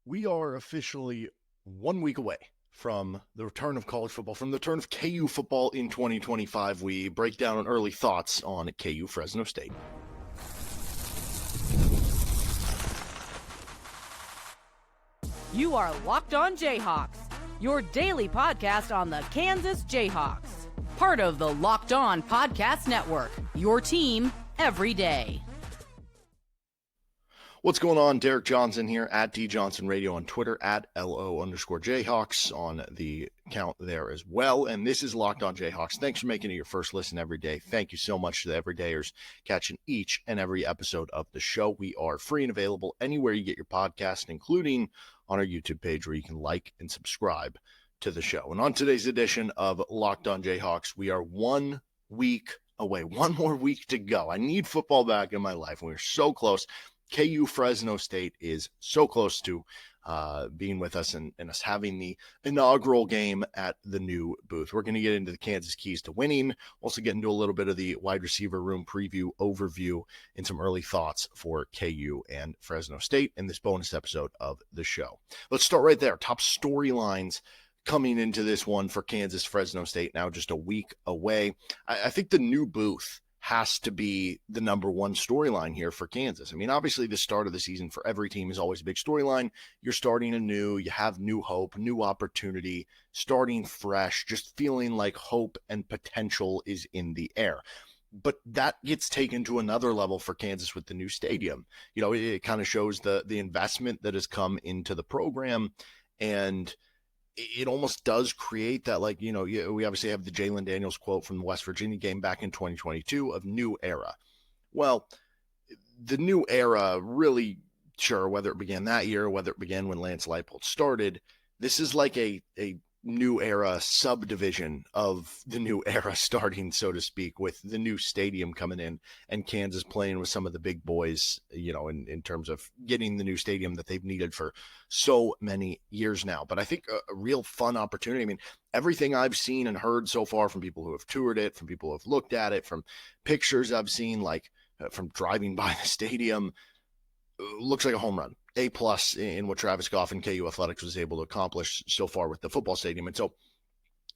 We are officially 1 week away from the return of college football, from the return of KU football in 2025. We break down early thoughts on KU Fresno State. You are Locked On Jayhawks, your daily podcast on the Kansas Jayhawks. Part of the Locked On Podcast Network, your team every day. What's going on? Derek Johnson here at D Johnson Radio on Twitter, at LO_Jayhawks on the account there as well. And this is Locked On Jayhawks. Thanks for making it your first listen every day. Thank you so much to the everydayers catching each and every episode of the show. We are free and available anywhere you get your podcast, including on our YouTube page where you can like and subscribe to the show. And on today's edition of Locked On Jayhawks, we are 1 week away, one more week to go. I need football back in my life. We're so close. KU Fresno State is so close to being with us and us having the inaugural game at the new booth. We're going to get into the Kansas keys to winning, also get into a little bit of the wide receiver room preview overview and some early thoughts for KU and Fresno State in this bonus episode of the show. Let's start right there. Top storylines coming into this one for Kansas Fresno State, now just a week away. I think the new booth has to be the number one storyline here for Kansas. I mean, obviously the start of the season for every team is always a big storyline. You're starting anew, you have new hope, new opportunity, starting fresh, just feeling like hope and potential is in the air. But that gets taken to another level for Kansas with the new stadium. You know, it kind of shows the investment that has come into the program, and it almost does create that, like, you know, we obviously have the Jalon Daniels quote from the West Virginia game back in 2022 of new era. Well, the new era really, sure, whether it began that year or whether it began when Lance Leipold started, this is like a new era subdivision of the new era starting, so to speak, with the new stadium coming in and Kansas playing with some of the big boys, you know, in terms of getting the new stadium that they've needed for so many years now. But I think a real fun opportunity. I mean, everything I've seen and heard so far from people who have toured it, from people who have looked at it, from pictures I've seen, like from driving by the stadium, looks like a home run. A+ in what Travis Goff and KU Athletics was able to accomplish so far with the football stadium. And so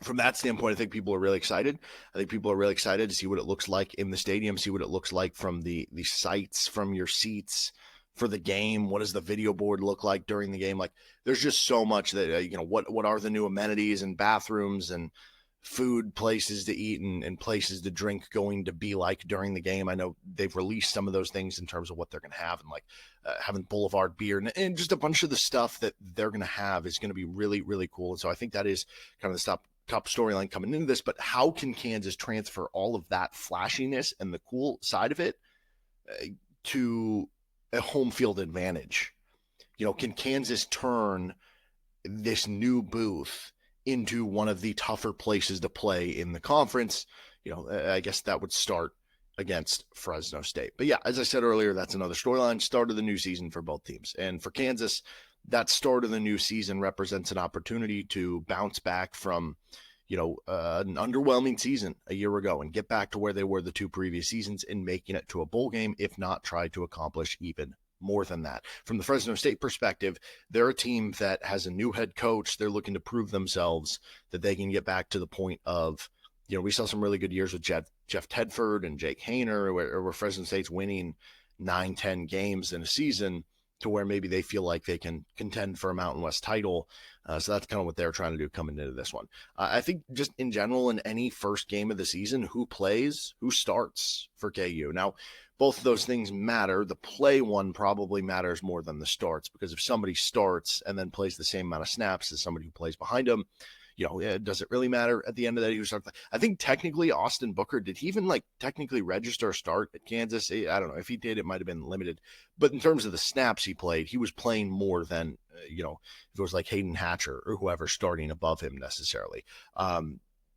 from that standpoint, I think people are really excited. I think people are really excited to see what it looks like in the stadium, see what it looks like from the sights, from your seats for the game. What does the video board look like during the game? Like, there's just so much that, you know, what are the new amenities and bathrooms and food places to eat and places to drink going to be like during the game. I know they've released some of those things in terms of what they're going to have, and like having Boulevard beer and just a bunch of the stuff that they're going to have is going to be really, really cool. And so I think that is kind of the top storyline coming into this. But how can Kansas transfer all of that flashiness and the cool side of it to a home field advantage? You know, can Kansas turn this new booth into one of the tougher places to play in the conference? You know, I guess that would start against Fresno State. But yeah, as I said earlier, that's another storyline. Start of the new season for both teams. And for Kansas, that start of the new season represents an opportunity to bounce back from, you know, an underwhelming season a year ago and get back to where they were the two previous seasons in making it to a bowl game, if not try to accomplish even more than that. From the Fresno State perspective, they're a team that has a new head coach. They're looking to prove themselves that they can get back to the point of, you know, we saw some really good years with Jeff Tedford and Jake Haener, where Fresno State's winning 9-10 games in a season to where maybe they feel like they can contend for a Mountain West title. So that's kind of what they're trying to do coming into this one. I think just in general, in any first game of the season, who plays, who starts for KU. Now, both of those things matter. The play one probably matters more than the starts, because if somebody starts and then plays the same amount of snaps as somebody who plays behind them, you know, does it really matter at the end of the day who starts? I think technically Austin Booker, did he even like technically register a start at Kansas? I don't know. If he did, it might have been limited. But in terms of the snaps he played, he was playing more than, you know, if it was like Hayden Hatcher or whoever starting above him necessarily.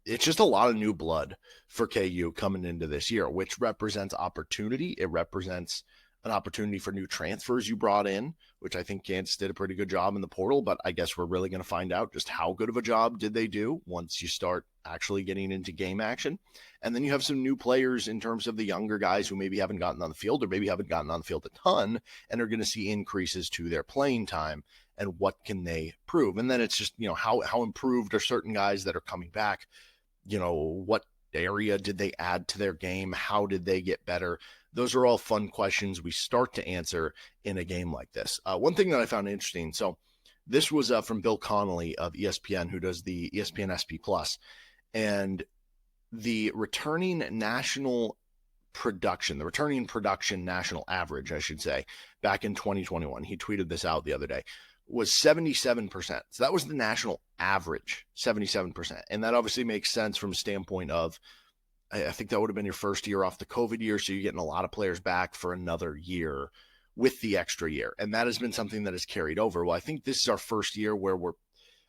It's just a lot of new blood for KU coming into this year, which represents opportunity. It represents an opportunity for new transfers you brought in, which I think Kansas did a pretty good job in the portal, but I guess we're really going to find out just how good of a job did they do once you start actually getting into game action. And then you have some new players in terms of the younger guys who maybe haven't gotten on the field or maybe haven't gotten on the field a ton and are going to see increases to their playing time and what can they prove. And then it's just, how improved are certain guys that are coming back, what area did they add to their game? How did they get better? Those are all fun questions we start to answer in a game like this. One thing that I found interesting, so this was from Bill Connolly of ESPN, who does the ESPN SP Plus, and the returning production national average, I should say, back in 2021, he tweeted this out the other day, was 77%. So that was the national average, 77%. And that obviously makes sense from a standpoint of, I think that would have been your first year off the COVID year. So you're getting a lot of players back for another year with the extra year. And that has been something that has carried over. Well, I think this is our first year where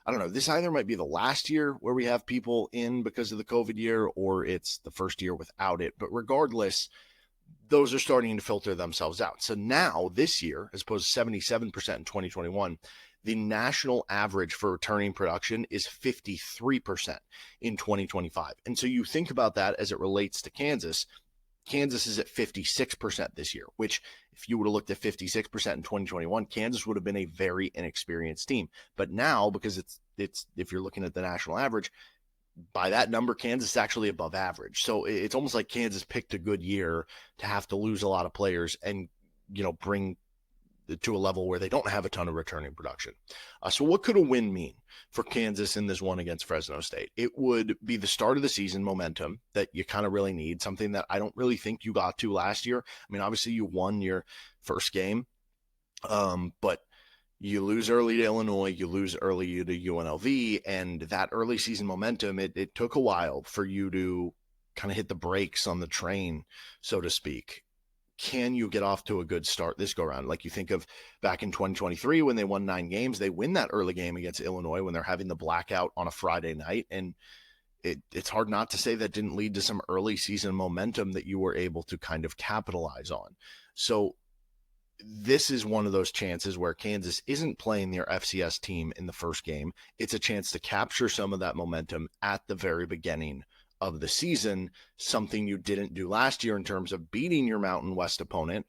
I don't know, this either might be the last year where we have people in because of the COVID year, or it's the first year without it. But regardless, those are starting to filter themselves out. So now this year, as opposed to 77% in 2021, the national average for returning production is 53% in 2025. And so you think about that as it relates to Kansas. Kansas is at 56% this year, which if you would have looked at 56% in 2021, Kansas would have been a very inexperienced team. But now, because it's if you're looking at the national average, by that number, Kansas is actually above average. So it's almost like Kansas picked a good year to have to lose a lot of players and, bring to a level where they don't have a ton of returning production. So what could a win mean for Kansas in this one against Fresno State? It would be the start of the season momentum that you kind of really need, something that I don't really think you got to last year. I mean, obviously you won your first game, but you lose early to Illinois, you lose early to UNLV, and that early season momentum, it took a while for you to kind of hit the brakes on the train, so to speak. Can you get off to a good start this go around? Like you think of back in 2023 when they won 9 games, they win that early game against Illinois when they're having the blackout on a Friday night. And it's hard not to say that didn't lead to some early season momentum that you were able to kind of capitalize on. So this is one of those chances where Kansas isn't playing their FCS team in the first game. It's a chance to capture some of that momentum at the very beginning of the season, something you didn't do last year in terms of beating your Mountain West opponent.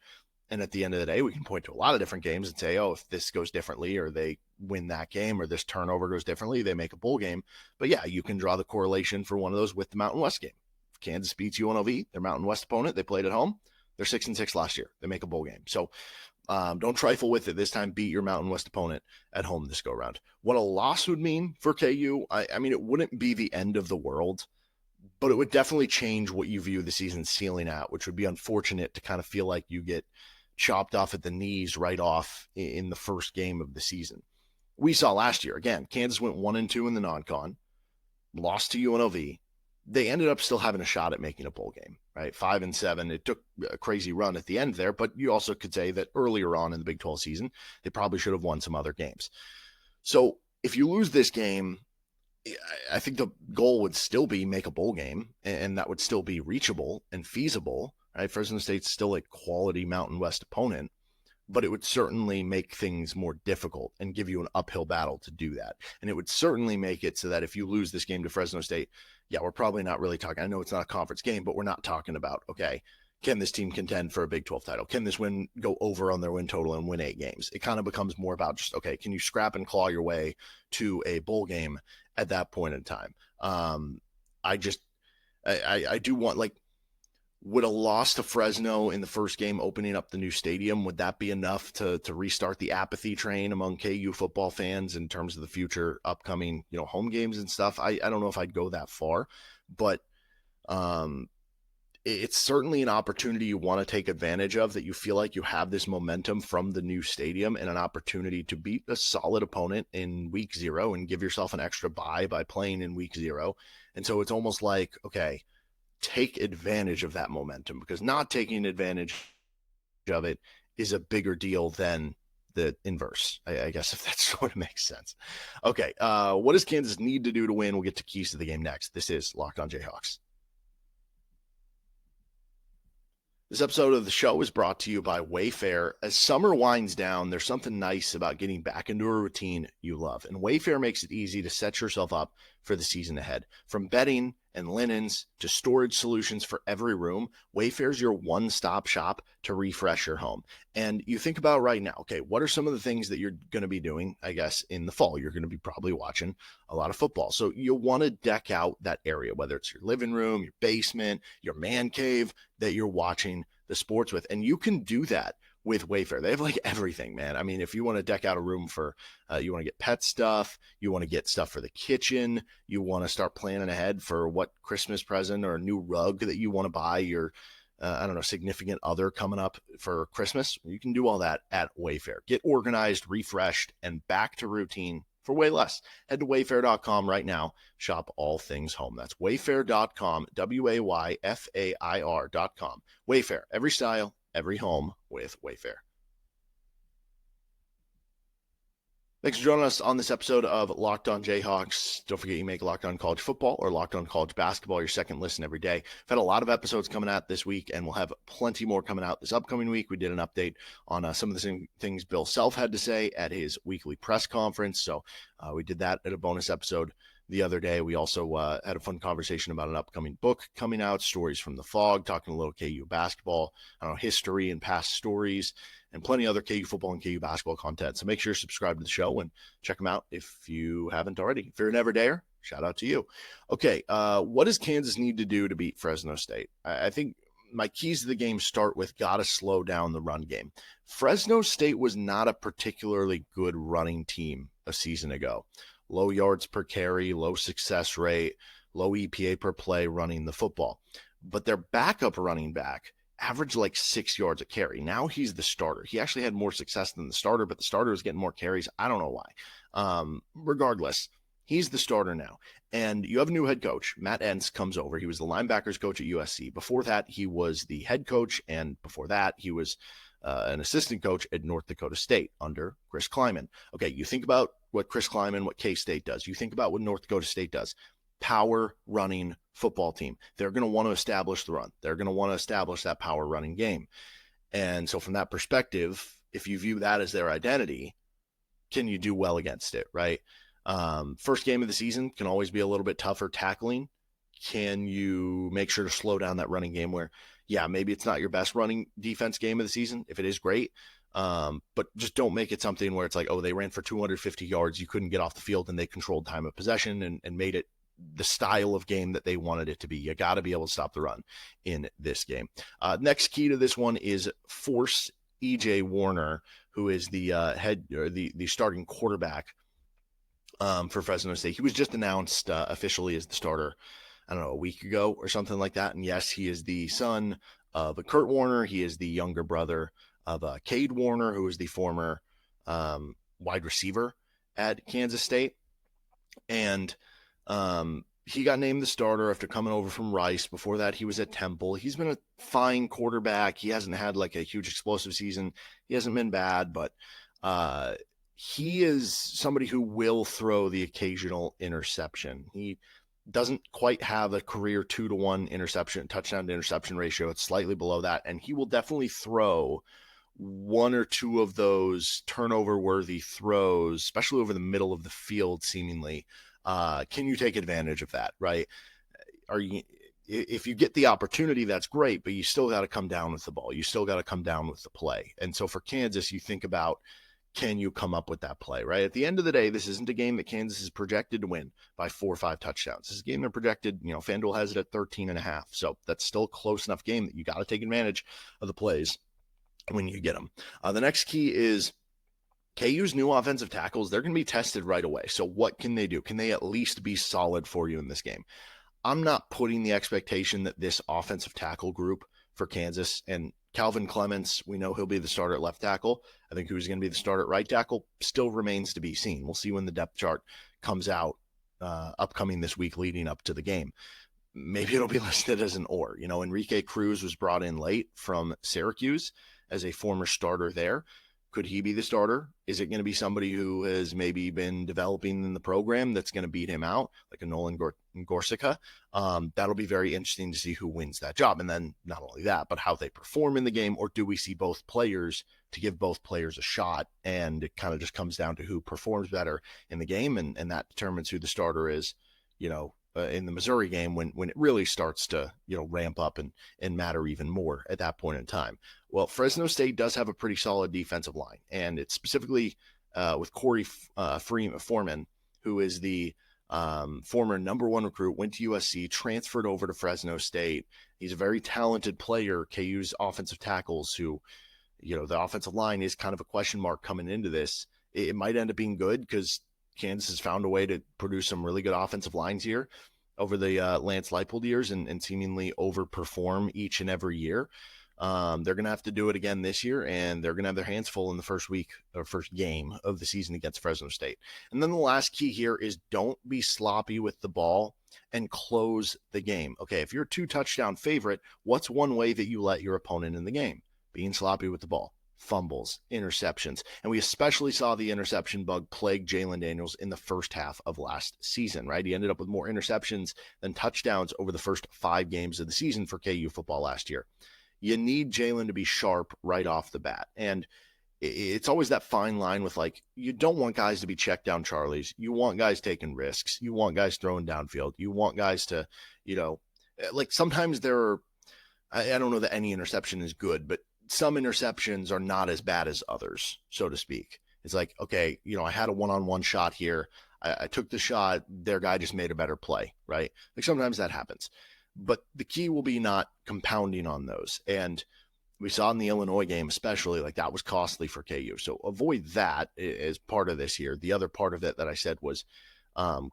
And at the end of the day, we can point to a lot of different games and say, oh, if this goes differently or they win that game or this turnover goes differently, they make a bowl game. But yeah, you can draw the correlation for one of those with the Mountain West game. If Kansas beats UNLV, their Mountain West opponent, they played at home. They're 6-6 last year. They make a bowl game. So don't trifle with it. This time, beat your Mountain West opponent at home this go round. What a loss would mean for KU, I mean, it wouldn't be the end of the world, but it would definitely change what you view the season ceiling at, which would be unfortunate to kind of feel like you get chopped off at the knees right off in the first game of the season. We saw last year, again, Kansas went 1-2 in the non-con, lost to UNLV. They ended up still having a shot at making a bowl game, right? 5-7. It took a crazy run at the end there, but you also could say that earlier on in the Big 12 season, they probably should have won some other games. So if you lose this game, I think the goal would still be make a bowl game, and that would still be reachable and feasible, right? Fresno State's still a quality Mountain West opponent, but it would certainly make things more difficult and give you an uphill battle to do that. And it would certainly make it so that if you lose this game to Fresno State, yeah, we're probably not really talking, I know it's not a conference game, but we're not talking about, okay, can this team contend for a Big 12 title? Can this win go over on their win total and win 8 games? It kind of becomes more about just, okay, can you scrap and claw your way to a bowl game at that point in time? I do want, like, would a loss to Fresno in the first game opening up the new stadium, would that be enough to restart the apathy train among KU football fans in terms of the future upcoming, home games and stuff? I don't know if I'd go that far, but it's certainly an opportunity you want to take advantage of, that you feel like you have this momentum from the new stadium and an opportunity to beat a solid opponent in week 0 and give yourself an extra bye by playing in week 0. And so it's almost like, okay, take advantage of that momentum, because not taking advantage of it is a bigger deal than the inverse, I guess, if that sort of makes sense. Okay, what does Kansas need to do to win? We'll get to keys to the game next. This is Locked on Jayhawks. This episode of the show is brought to you by Wayfair. As summer winds down, there's something nice about getting back into a routine you love. And Wayfair makes it easy to set yourself up for the season ahead. From bedding and linens to storage solutions for every room, Wayfair's your one-stop shop to refresh your home. And you think about right now, okay, what are some of the things that you're going to be doing, I guess, in the fall? You're going to be probably watching a lot of football. So you'll want to deck out that area, whether it's your living room, your basement, your man cave that you're watching the sports with. And you can do that with Wayfair. They have like everything, man. I mean, if you want to deck out a room for, you want to get pet stuff, you want to get stuff for the kitchen, you want to start planning ahead for what Christmas present or a new rug that you want to buy your, I don't know, significant other coming up for Christmas, you can do all that at Wayfair. Get organized, refreshed, and back to routine for way less. Head to wayfair.com right now. Shop all things home. That's wayfair.com, wayfair.com. Wayfair, every style, every home with Wayfair. Thanks for joining us on this episode of Locked On Jayhawks. Don't forget you make Locked On College Football or Locked On College Basketball your second listen every day. We've had a lot of episodes coming out this week, and we'll have plenty more coming out this upcoming week. We did an update on some of the same things Bill Self had to say at his weekly press conference, so we did that at a bonus episode the other day. We also had a fun conversation about an upcoming book coming out, Stories from the Fog, talking a little KU basketball, history and past stories, and plenty of other KU football and KU basketball content. So make sure you subscribe to the show and check them out if you haven't already. If you're an everydayer, shout out to you. Okay, what does Kansas need to do to beat Fresno State? I think my keys to the game start with got to slow down the run game. Fresno State was not a particularly good running team a season ago. Low yards per carry, low success rate, low EPA per play running the football. But their backup running back averaged like 6 yards a carry. Now he's the starter. He actually had more success than the starter, but the starter was getting more carries. I don't know why. Regardless, he's the starter now. And you have a new head coach. Matt Entz comes over. He was the linebackers coach at USC. Before that, he was the head coach. And before that, he was an assistant coach at North Dakota State under Chris Kleiman. Okay, you think about what Chris Kleiman, what K-State does. You think about what North Dakota State does. Power running football team. They're going to want to establish the run. They're going to want to establish that power running game. And so from that perspective, if you view that as their identity, can you do well against it, right? First game of the season can always be a little bit tougher tackling. Can you make sure to slow down that running game where, yeah, maybe it's not your best running defense game of the season. If it is, great. But just don't make it something where it's like, oh, they ran for 250 yards. You couldn't get off the field and they controlled time of possession and made it the style of game that they wanted it to be. You got to be able to stop the run in this game. Next key to this one is force E.J. Warner, who is the head or the starting quarterback for Fresno State. He was just announced officially as the starter, I don't know, a week ago or something like that. And yes, he is the son of Kurt Warner. He is the younger brother of Cade Warner, who is the former wide receiver at Kansas State. And he got named the starter after coming over from Rice. Before that, he was at Temple. He's been a fine quarterback. He hasn't had like a huge explosive season. He hasn't been bad, but he is somebody who will throw the occasional interception. He doesn't quite have a career 2-to-1 touchdown to interception ratio. It's slightly below that. And he will definitely throw one or two of those turnover worthy throws, especially over the middle of the field, seemingly. Can you take advantage of that, right? If you get the opportunity, that's great, but you still got to come down with the ball. You still got to come down with the play. And so for Kansas, you think about, can you come up with that play, right? At the end of the day, this isn't a game that Kansas is projected to win by 4 or 5 touchdowns. This is a game they're projected, FanDuel has it at 13.5. So that's still a close enough game that you got to take advantage of the plays when you get them. The next key is KU's new offensive tackles. They're going to be tested right away. So what can they do? Can they at least be solid for you in this game? I'm not putting the expectation that this offensive tackle group for Kansas, and Calvin Clements, we know he'll be the starter at left tackle. I think who's going to be the starter at right tackle still remains to be seen. We'll see when the depth chart comes out upcoming this week leading up to the game. Maybe it'll be listed as an or. Enrique Cruz was brought in late from Syracuse as a former starter there. Could he be the starter? Is it going to be somebody who has maybe been developing in the program that's going to beat him out, like a Nolan Gorsica? That'll be very interesting to see who wins that job. And then not only that, but how they perform in the game, or do we see both players to give both players a shot? And it kind of just comes down to who performs better in the game, and that determines who the starter is, in the Missouri game when it really starts to, ramp up and matter even more at that point in time. Well, Fresno State does have a pretty solid defensive line, and it's specifically with Corey Foreman, who is the former number 1 recruit, went to USC, transferred over to Fresno State. He's a very talented player. KU's offensive tackles, who, the offensive line is kind of a question mark coming into this. It might end up being good because Kansas has found a way to produce some really good offensive lines here over the Lance Leipold years and seemingly overperform each and every year. They're going to have to do it again this year, and they're going to have their hands full in the first week or first game of the season against Fresno State. And then the last key here is don't be sloppy with the ball and close the game. Okay, if you're a 2-touchdown favorite, what's one way that you let your opponent in the game? Being sloppy with the ball. Fumbles, interceptions. And we especially saw the interception bug plague Jalon Daniels in the first half of last season, right? He ended up with more interceptions than touchdowns over the first 5 games of the season for KU football last year. You need Jalon to be sharp right off the bat. And it's always that fine line with, like, you don't want guys to be check down Charlies. You want guys taking risks. You want guys throwing downfield. You want guys to, like, sometimes I don't know that any interception is good, but some interceptions are not as bad as others, so to speak. It's like, okay, I had a one-on-one shot here. I took the shot. Their guy just made a better play, right? Like, sometimes that happens. But the key will be not compounding on those. And we saw in the Illinois game, especially, like, that was costly for KU. So avoid that as part of this here. The other part of it that I said was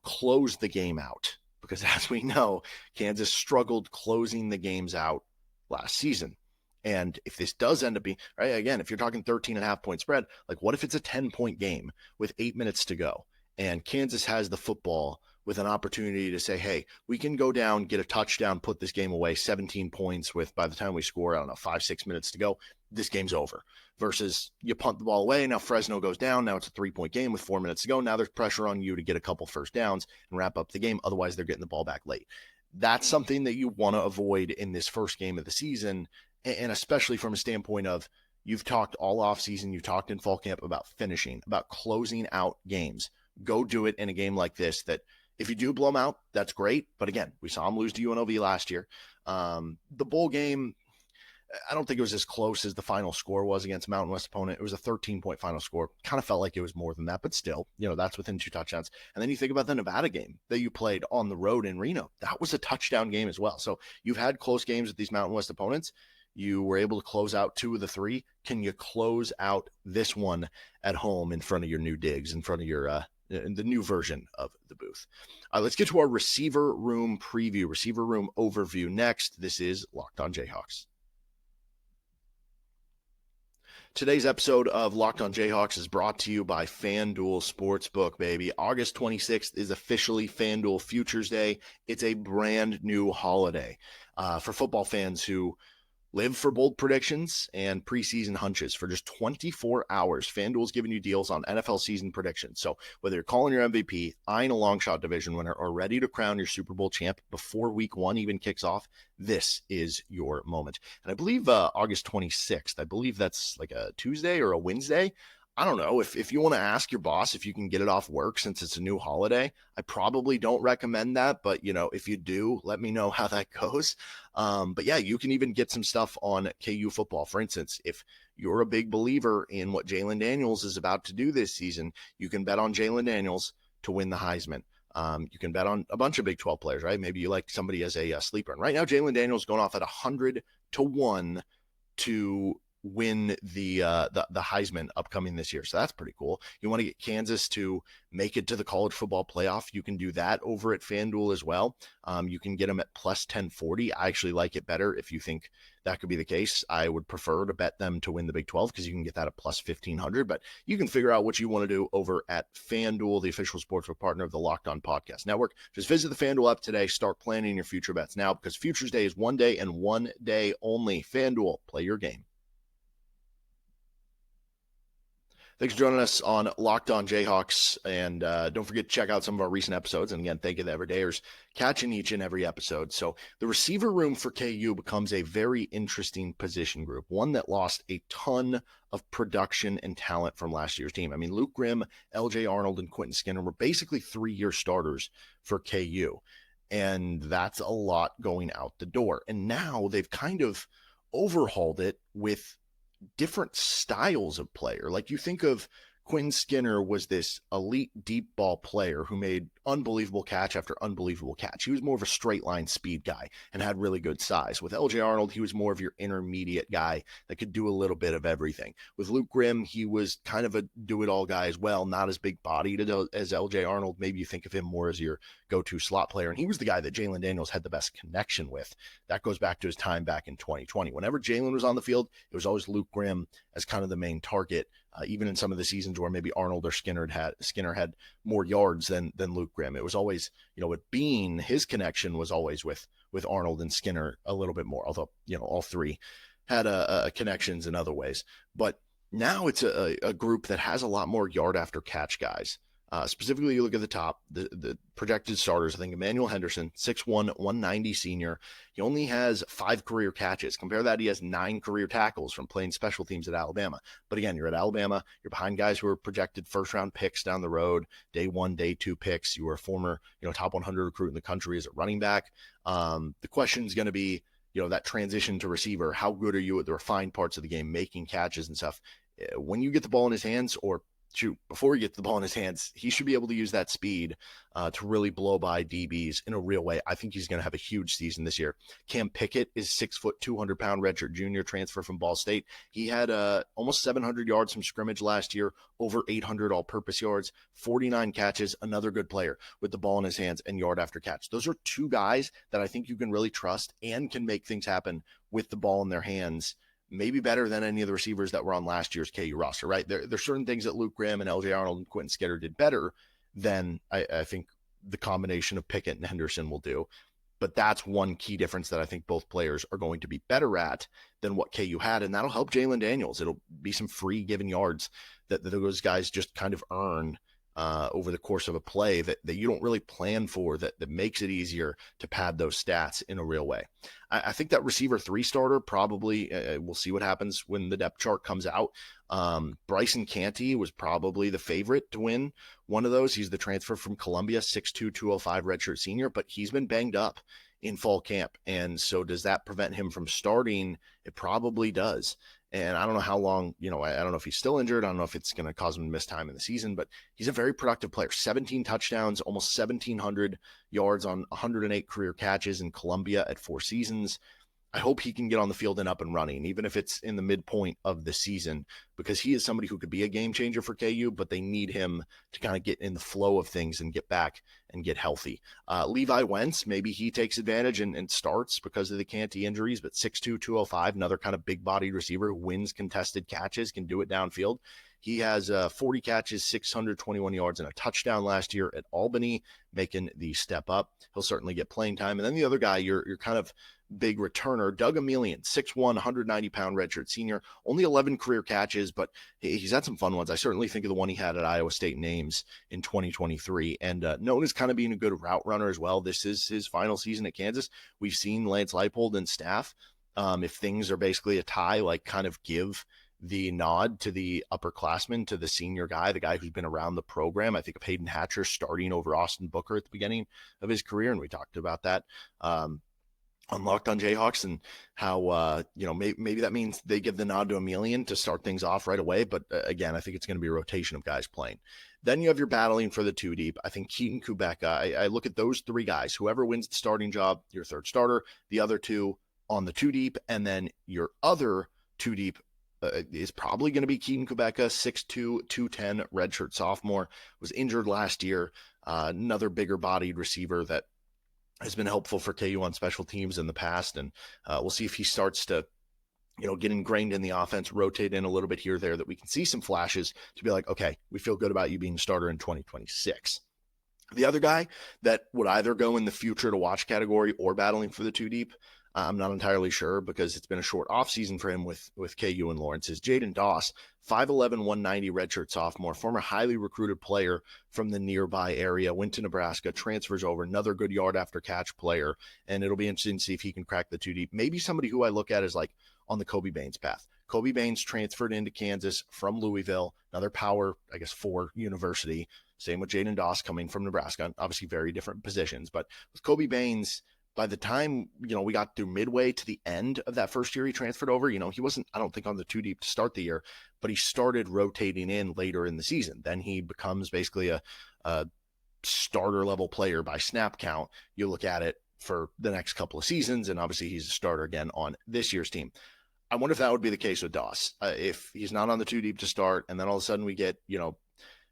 close the game out. Because as we know, Kansas struggled closing the games out last season. And if this does end up being, right, again, if you're talking 13.5 point spread, like, what if it's a 10-point game with 8 minutes to go and Kansas has the football with an opportunity to say, hey, we can go down, get a touchdown, put this game away, 17 points with, by the time we score, I don't know, 5-6 minutes to go, this game's over. Versus you punt the ball away, now Fresno goes down, now it's a 3-point game with 4 minutes to go, now there's pressure on you to get a couple first downs and wrap up the game, otherwise they're getting the ball back late. That's something that you want to avoid in this first game of the season, and especially from a standpoint of, you've talked all offseason, you've talked in fall camp about finishing, about closing out games. Go do it in a game like this that, if you do blow them out, that's great. But again, we saw them lose to UNLV last year. The bowl game, I don't think it was as close as the final score was against Mountain West opponent. It was a 13-point final score. Kind of felt like it was more than that, but still, that's within 2 touchdowns. And then you think about the Nevada game that you played on the road in Reno. That was a touchdown game as well. So you've had close games with these Mountain West opponents. You were able to close out 2 of the 3. Can you close out this one at home in front of your new digs, in front of your the new version of the booth? Let's get to our receiver room preview, receiver room overview next. This is Locked on Jayhawks. Today's episode of Locked on Jayhawks is brought to you by FanDuel Sportsbook, baby. August 26th is officially FanDuel Futures Day. It's a brand new holiday for football fans who live for bold predictions and preseason hunches. For just 24 hours, FanDuel's giving you deals on NFL season predictions. So whether you're calling your MVP, eyeing a long shot division winner, or ready to crown your Super Bowl champ before week 1 even kicks off, this is your moment. And I believe August 26th, I believe that's like a Tuesday or a Wednesday. I don't know. If you want to ask your boss if you can get it off work since it's a new holiday, I probably don't recommend that. But, if you do, let me know how that goes. But yeah, you can even get some stuff on KU football. For instance, if you're a big believer in what Jalon Daniels is about to do this season, you can bet on Jalon Daniels to win the Heisman. You can bet on a bunch of Big 12 players, right? Maybe you like somebody as a sleeper. And right now, Jalon Daniels going off at 100-1 to win the Heisman upcoming this year. So that's pretty cool. You want to get Kansas to make it to the college football playoff, you can do that over at FanDuel as well. You can get them at plus 1040. I actually like it better if you think that could be the case. I would prefer to bet them to win the Big 12 because you can get that at plus 1500, but you can figure out what you want to do over at FanDuel, the official sportsbook partner of the Locked On Podcast Network. Just visit the FanDuel app today. Start planning your future bets now because Futures Day is one day and one day only. FanDuel, play your game. Thanks for joining us on Locked On Jayhawks. And don't forget to check out some of our recent episodes. And again, thank you to the everydayers catching each and every episode. So the receiver room for KU becomes a very interesting position group, one that lost a ton of production and talent from last year's team. I mean, Luke Grimm, LJ Arnold, and Quentin Skinner were basically 3-year starters for KU. And that's a lot going out the door. And now they've kind of overhauled it with different styles of player. Like you think of Quinn Skinner was this elite deep ball player who made unbelievable catch after unbelievable catch. He was more of a straight line speed guy and had really good size. With LJ Arnold, he was more of your intermediate guy that could do a little bit of everything. With Luke Grimm, he was kind of a do-it-all guy as well, not as big-bodied as LJ Arnold. Maybe you think of him more as your go-to slot player, and he was the guy that Jalon Daniels had the best connection with. That goes back to his time back in 2020. Whenever Jalon was on the field, it was always Luke Grimm as kind of the main target. Even in some of the seasons where maybe Arnold or Skinner had more yards than Luke Grimm. It was always, with Bean, his connection was always with Arnold and Skinner a little bit more, although, all three had connections in other ways. But now it's a group that has a lot more yard after catch guys. Specifically, you look at the top, the projected starters. I think Emmanuel Henderson, 6'1", 190 senior. He only has 5 career catches. Compare that, he has 9 career tackles from playing special teams at Alabama. But again, you're at Alabama. You're behind guys who are projected first-round picks down the road, day 1, day 2 picks. You were a former, top 100 recruit in the country as a running back. The question is going to be, that transition to receiver. How good are you at the refined parts of the game, making catches and stuff? When you get the ball in his hands, or before he gets the ball in his hands, he should be able to use that speed to really blow by DBs in a real way. I think he's going to have a huge season this year. Cam Pickett is 6 foot, 200-pound redshirt junior transfer from Ball State. He had almost 700 yards from scrimmage last year, over 800 all-purpose yards, 49 catches, another good player with the ball in his hands and yard after catch. Those are 2 guys that I think you can really trust and can make things happen with the ball in their hands. Maybe better than any of the receivers that were on last year's KU roster, right? There's certain things that Luke Grimm and LJ Arnold and Quentin Skinner did better than I think the combination of Pickett and Henderson will do. But that's one key difference that I think both players are going to be better at than what KU had, and that'll help Jalon Daniels. It'll be some free given yards that those guys just kind of earn over the course of a play that you don't really plan for, that makes it easier to pad those stats in a real way. I think that receiver 3 starter probably, we'll see what happens when the depth chart comes out. Bryson Canty was probably the favorite to win one of those. He's the transfer from Columbia, 6'2", 205 redshirt senior, but he's been banged up in fall camp. And so does that prevent him from starting? It probably does. And I don't know how long, I don't know if he's still injured. I don't know if it's going to cause him to miss time in the season, but he's a very productive player. 17 touchdowns, almost 1,700 yards on 108 career catches in Columbia at 4 seasons. I hope he can get on the field and up and running, even if it's in the midpoint of the season, because he is somebody who could be a game changer for KU, but they need him to kind of get in the flow of things and get back and get healthy. Levi Wentz, maybe he takes advantage and starts because of the Canty injuries, but 6'2", 205, another kind of big-bodied receiver who wins contested catches, can do it downfield. He has 40 catches, 621 yards, and a touchdown last year at Albany, making the step up. He'll certainly get playing time. And then the other guy, your kind of big returner, Doug Emelian, 6'1", 190-pound redshirt senior, only 11 career catches, but he's had some fun ones. I certainly think of the one he had at Iowa State in Ames in 2023, and known as kind of being a good route runner as well. This is his final season at Kansas. We've seen Lance Leipold and staff, if things are basically a tie, like kind of give the nod to the upperclassman, to the senior guy, the guy who's been around the program. I think of Hayden Hatcher starting over Austin Booker at the beginning of his career, and we talked about that on Locked On Jayhawks, and how maybe that means they give the nod to Emelian to start things off right away. But again, I think it's going to be a rotation of guys playing. Then you have your battling for the 2 deep. I think Keaton Kubeka. I look at those 3 guys. Whoever wins the starting job, your 3rd starter. The other 2 on the 2 deep, and then your other 2 deep is probably going to be Keaton Kubeka, 6'2", 210, redshirt sophomore, was injured last year. Another bigger bodied receiver that has been helpful for KU on special teams in the past. And we'll see if he starts to, get ingrained in the offense, rotate in a little bit here or there, that we can see some flashes to be like, okay, we feel good about you being a starter in 2026. The other guy that would either go in the future to watch category or battling for the 2 deep, I'm not entirely sure because it's been a short offseason for him with KU and Lawrence, is Jaden Doss, 5'11", 190 redshirt sophomore, former highly recruited player from the nearby area, went to Nebraska, transfers over, another good yard after catch player, and it'll be interesting to see if he can crack the two deep. Maybe somebody who I look at as like on the Kobe Baines path. Kobe Baines transferred into Kansas from Louisville, another power, 4 university. Same with Jaden Doss coming from Nebraska, obviously very different positions. But with Kobe Baines, by the time, we got through midway to the end of that first year he transferred over, he wasn't, I don't think, on the two deep to start the year, but he started rotating in later in the season. Then he becomes basically a starter level player by snap count. You look at it for the next couple of seasons, and obviously he's a starter again on this year's team. I wonder if that would be the case with Doss. If he's not on the two deep to start, and then all of a sudden we get,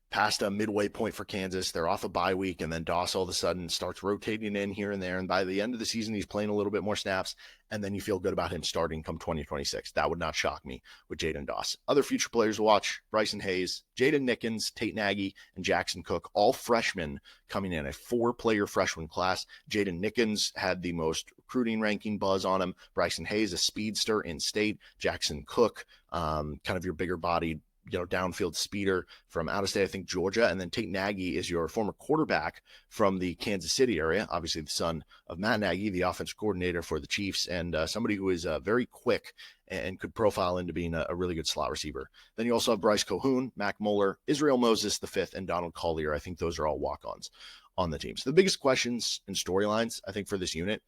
past a midway point for Kansas, they're off a bye week, and then Doss all of a sudden starts rotating in here and there, and by the end of the season, he's playing a little bit more snaps, and then you feel good about him starting come 2026. That would not shock me with Jaden Doss. Other future players to watch: Bryson Hayes, Jaden Nickens, Tate Nagy, and Jackson Cook, all freshmen coming in, a 4-player freshman class. Jaden Nickens had the most recruiting ranking buzz on him. Bryson Hayes, a speedster in state. Jackson Cook, kind of your bigger bodied, downfield speeder from out of state, I think Georgia. And then Tate Nagy is your former quarterback from the Kansas City area, obviously the son of Matt Nagy, the offensive coordinator for the Chiefs, and somebody who is very quick and could profile into being a really good slot receiver. Then you also have Bryce Cohoon, Mac Moeller, Israel Moses V, and Donald Collier. I think those are all walk-ons on the team. So the biggest questions and storylines, I think, for this unit: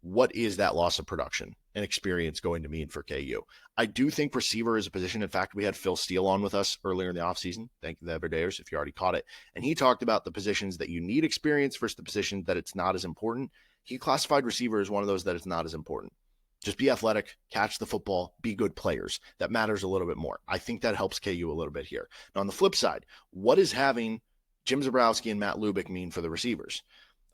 what is that loss of production and experience going to mean for KU? I do think receiver is a position. In fact, we had Phil Steele on with us earlier in the offseason. Thank you, the Everydayers, if you already caught it. And he talked about the positions that you need experience versus the positions that it's not as important. He classified receiver as one of those that it's not as important. Just be athletic, catch the football, be good players. That matters a little bit more. I think that helps KU a little bit here. Now, on the flip side, what is having Jim Zebrowski and Matt Lubick mean for the receivers?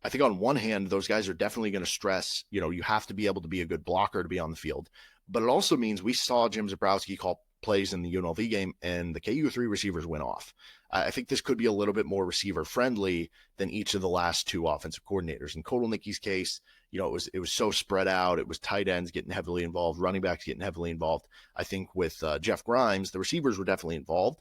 I think on one hand, those guys are definitely going to stress, you have to be able to be a good blocker to be on the field. But it also means we saw Jim Zebrowski call plays in the UNLV game, and the KU3 receivers went off. I think this could be a little bit more receiver friendly than each of the last 2 offensive coordinators. In Kotelnicki's case, it was so spread out. It was tight ends getting heavily involved, running backs getting heavily involved. I think with Jeff Grimes, the receivers were definitely involved,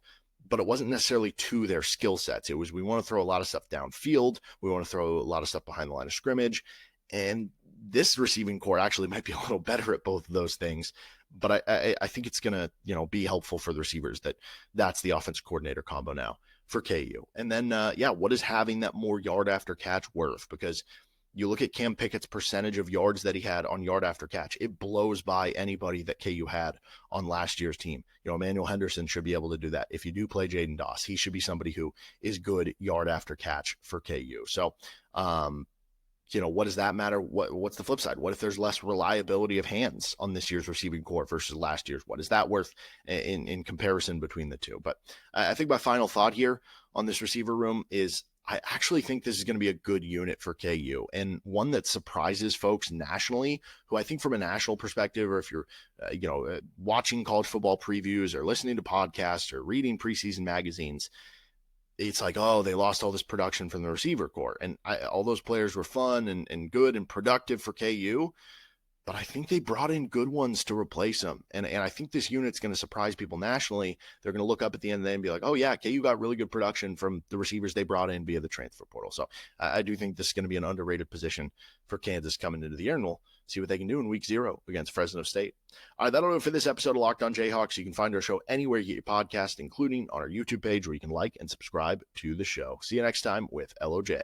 but it wasn't necessarily to their skill sets. It was, we want to throw a lot of stuff downfield. We want to throw a lot of stuff behind the line of scrimmage. And this receiving core actually might be a little better at both of those things. But I think it's going to, be helpful for the receivers that's the offensive coordinator combo now for KU. And then, what is having that more yard after catch worth? Because you look at Cam Pickett's percentage of yards that he had on yard after catch, it blows by anybody that KU had on last year's team. Emmanuel Henderson should be able to do that. If you do play Jaden Doss, he should be somebody who is good yard after catch for KU. So, what does that matter? What's the flip side? What if there's less reliability of hands on this year's receiving core versus last year's? What is that worth in comparison between the two? But I think my final thought here on this receiver room is I actually think this is going to be a good unit for KU, and one that surprises folks nationally, who I think from a national perspective, or if you're, watching college football previews or listening to podcasts or reading preseason magazines, it's like, oh, they lost all this production from the receiver core. And all those players were fun and good and productive for KU, but I think they brought in good ones to replace them. And I think this unit's going to surprise people nationally. They're going to look up at the end of the day and be like, oh yeah, KU got really good production from the receivers they brought in via the transfer portal. So I do think this is going to be an underrated position for Kansas coming into the year, and we'll see what they can do in week 0 against Fresno State. All right, that'll do it for this episode of Locked on Jayhawks. You can find our show anywhere you get your podcast, including on our YouTube page, where you can like and subscribe to the show. See you next time with LOJ.